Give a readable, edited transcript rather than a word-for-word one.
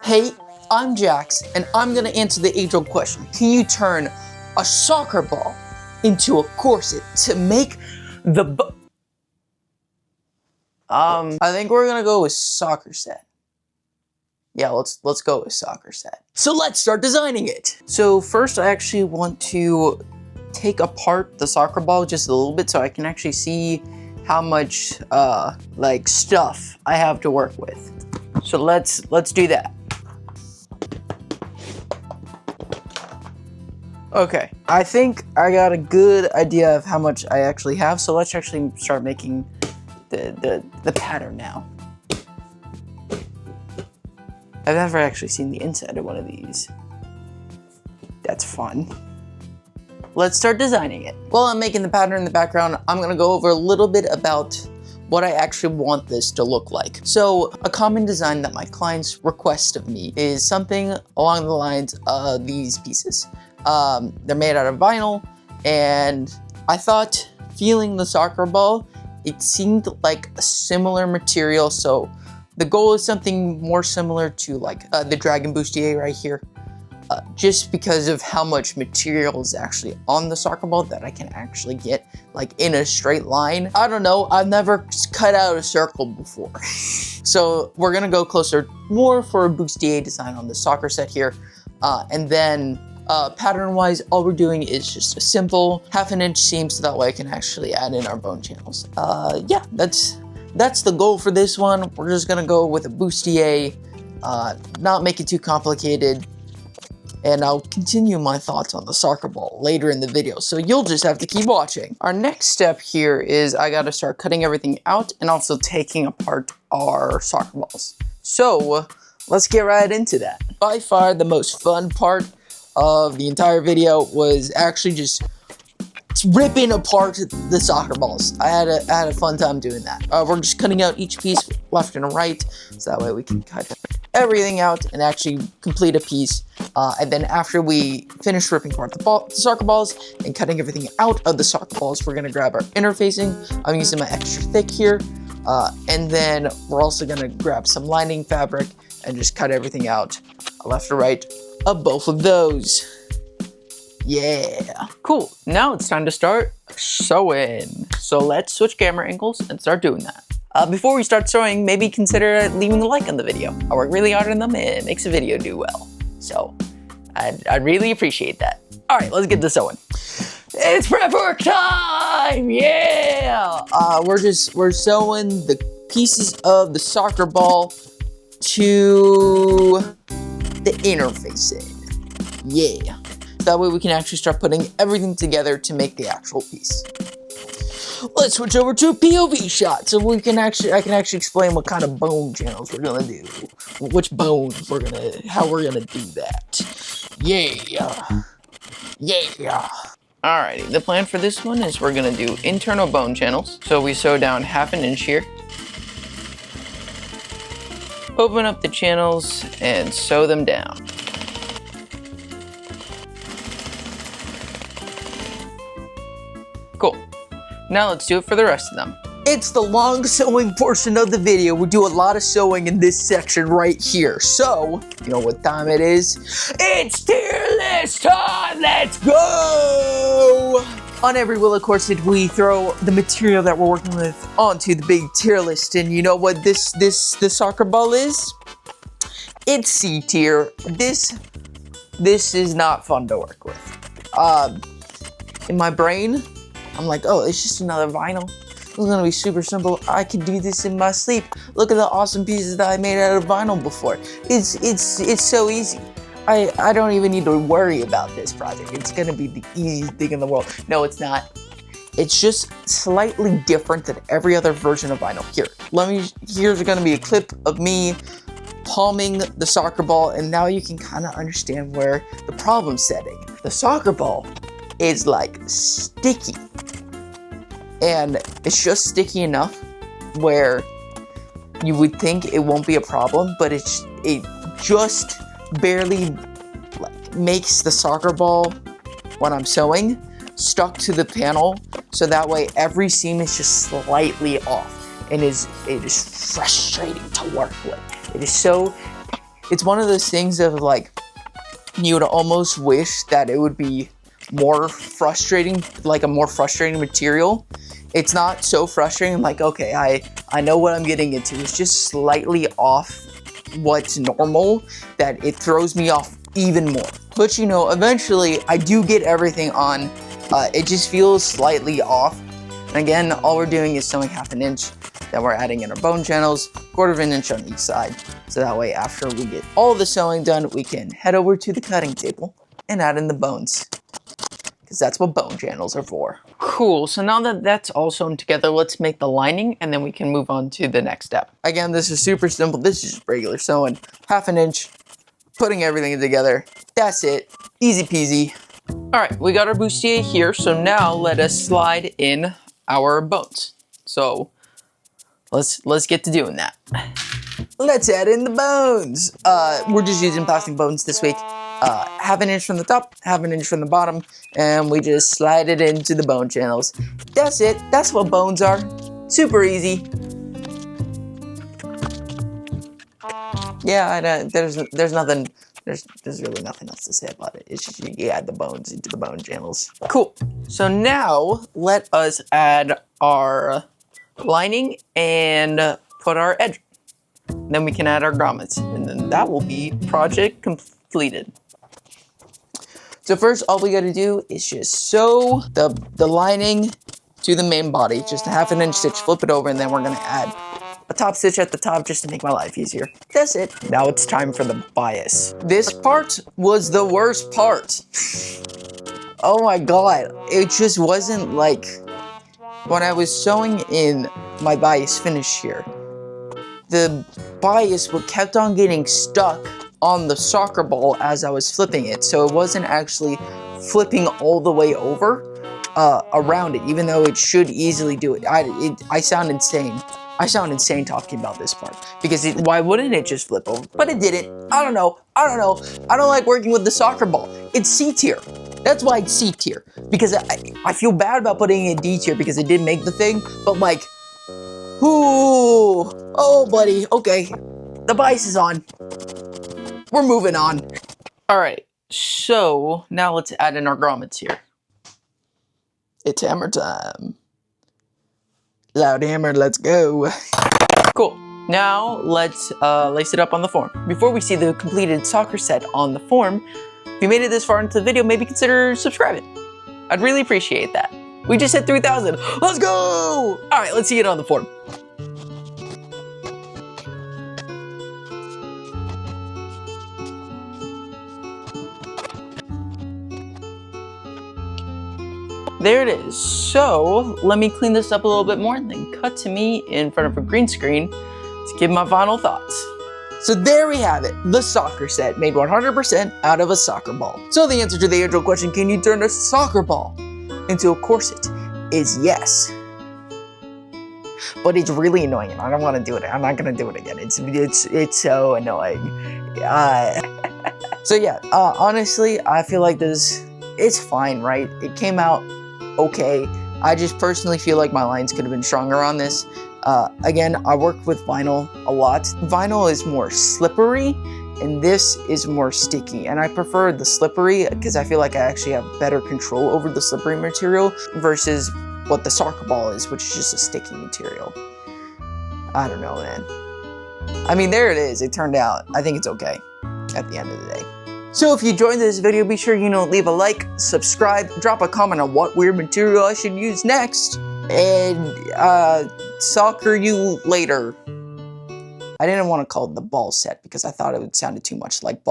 Hey, I'm Jax, and I'm gonna answer the age-old question. Can you turn a soccer ball into a corset to make the I think we're gonna go with soccer set. Yeah, let's go with soccer set. So let's start designing it. So first I actually want to take apart the soccer ball just a little bit so I can actually see how much like stuff I have to work with. So let's do that. Okay, I think I got a good idea of how much I actually have, so let's actually start making the pattern now. I've never actually seen the inside of one of these. That's fun. Let's start designing it. While I'm making the pattern in the background, I'm gonna go over a little bit about what I actually want this to look like. So a common design that my clients request of me is something along the lines of these pieces. They're made out of vinyl, and I thought feeling the soccer ball, it seemed like a similar material, so the goal is something more similar to like the Dragon Bustier right here, just because of how much material is actually on the soccer ball that I can actually get like in a straight line. I don't know, I've never cut out a circle before. So we're gonna go closer more for a bustier design on the soccer set here, and then pattern-wise, all we're doing is just a simple 1/2 inch seam, so that way I can actually add in our bone channels. Yeah, that's the goal for this one. We're just gonna go with a bustier, not make it too complicated, and I'll continue my thoughts on the soccer ball later in the video, so you'll just have to keep watching. Our next step here is I gotta start cutting everything out and also taking apart our soccer balls. So let's get right into that. By far the most fun part of the entire video was actually just ripping apart the soccer balls. I had a fun time doing that. We're just cutting out each piece left and right, so that way we can cut everything out and actually complete a piece. And then after we finish ripping apart the soccer balls and cutting everything out of the soccer balls, we're gonna grab our interfacing. I'm using my extra thick here. And then we're also gonna grab some lining fabric and just cut everything out left or right of both of those. Yeah. Cool, now it's time to start sewing. So let's switch camera angles and start doing that. Before we start sewing, maybe consider leaving a like on the video. I work really hard on them and it makes the video do well. So I'd really appreciate that. All right, let's get to sewing. It's prep work time, yeah! We're sewing the pieces of the soccer ball to the interfacing, yeah. That way we can actually start putting everything together to make the actual piece. Let's switch over to a POV shot so I can actually explain what kind of bone channels we're gonna do, which bones how we're gonna do that. Yeah, yeah. Alrighty, the plan for this one is we're gonna do internal bone channels. So we sew down 1/2 inch here. Open up the channels and sew them down. Cool. Now let's do it for the rest of them. It's the long sewing portion of the video. We do a lot of sewing in this section right here. So, you know what time it is? It's tier list time! Let's go! On every Willow corset, we throw the material that we're working with onto the big tier list. And you know what this soccer ball is? It's C tier. This is not fun to work with. In my brain, I'm like, oh, it's just another vinyl. It's gonna be super simple. I can do this in my sleep. Look at the awesome pieces that I made out of vinyl before. It's so easy. I don't even need to worry about this project. It's gonna be the easiest thing in the world. No, it's not. It's just slightly different than every other version of vinyl. Here's gonna be a clip of me palming the soccer ball, and now you can kind of understand where the problem's setting. The soccer ball is like sticky, and it's just sticky enough where you would think it won't be a problem, but it just barely like makes the soccer ball, when I'm sewing, stuck to the panel, so that way every seam is just slightly off, and it is frustrating to work with. It is so it's one of those things of like, you would almost wish that it would be more frustrating, like a more frustrating material. It's not so frustrating, like, okay, I know what I'm getting into. It's just slightly off what's normal that it throws me off even more. But you know, eventually I do get everything on. It just feels slightly off. And again, all we're doing is sewing 1/2 inch. Then we're adding in our bone channels, 1/4 inch on each side. So that way, after we get all the sewing done, we can head over to the cutting table and add in the bones. Because that's what bone channels are for. Cool, so now that that's all sewn together, let's make the lining and then we can move on to the next step. Again, this is super simple. This is just regular sewing. 1/2 inch, putting everything together. That's it, easy peasy. All right, we got our bustier here, so now let us slide in our bones. So let's get to doing that. Let's add in the bones. We're just using plastic bones this week. 1/2 inch from the top, 1/2 inch from the bottom, and we just slide it into the bone channels. That's it. That's what bones are. Super easy. Yeah, there's nothing. There's really nothing else to say about it. It's just you add the bones into the bone channels. Cool. So now let us add our lining and put our edge. Then we can add our grommets, and then that will be project completed. So first, all we gotta do is just sew the lining to the main body, just a 1/2 inch stitch, flip it over, and then we're gonna add a top stitch at the top just to make my life easier. That's it. Now it's time for the bias. This part was the worst part. Oh my God, it just wasn't like, when I was sewing in my bias finish here, the bias kept on getting stuck on the soccer ball as I was flipping it, so it wasn't actually flipping all the way over around it, even though it should easily do it. I sound insane. I sound insane talking about this part, because why wouldn't it just flip over? But it didn't. I don't know. I don't like working with the soccer ball. It's C tier. That's why it's C tier, because I feel bad about putting it in D tier because it did make the thing, but like, ooh, oh buddy, okay, the bias is on. We're moving on. All right, so now let's add in our grommets here. It's hammer time. Loud hammer, let's go. Cool. Now let's lace it up on the form. Before we see the completed soccer set on the form, if you made it this far into the video, maybe consider subscribing. I'd really appreciate that. We just hit 3,000. Let's go! All right, let's see it on the form. There it is. So let me clean this up a little bit more and then cut to me in front of a green screen to give my final thoughts. So there we have it, the soccer set made 100% out of a soccer ball. So the answer to the age-old question, can you turn a soccer ball into a corset, is yes. But it's really annoying and I don't want to do it. I'm not going to do it again. It's so annoying. So yeah, honestly, I feel like it's fine, right? It came out okay. I just personally feel like my lines could have been stronger on this. Again, I work with vinyl a lot. Vinyl is more slippery and this is more sticky. And I prefer the slippery because I feel like I actually have better control over the slippery material versus what the soccer ball is, which is just a sticky material. I don't know, man. I mean, there it is. It turned out. I think it's okay at the end of the day. So if you enjoyed this video, be sure you leave a like, subscribe, drop a comment on what weird material I should use next, and soccer you later. I didn't want to call it the ball set because I thought it sounded too much like ball.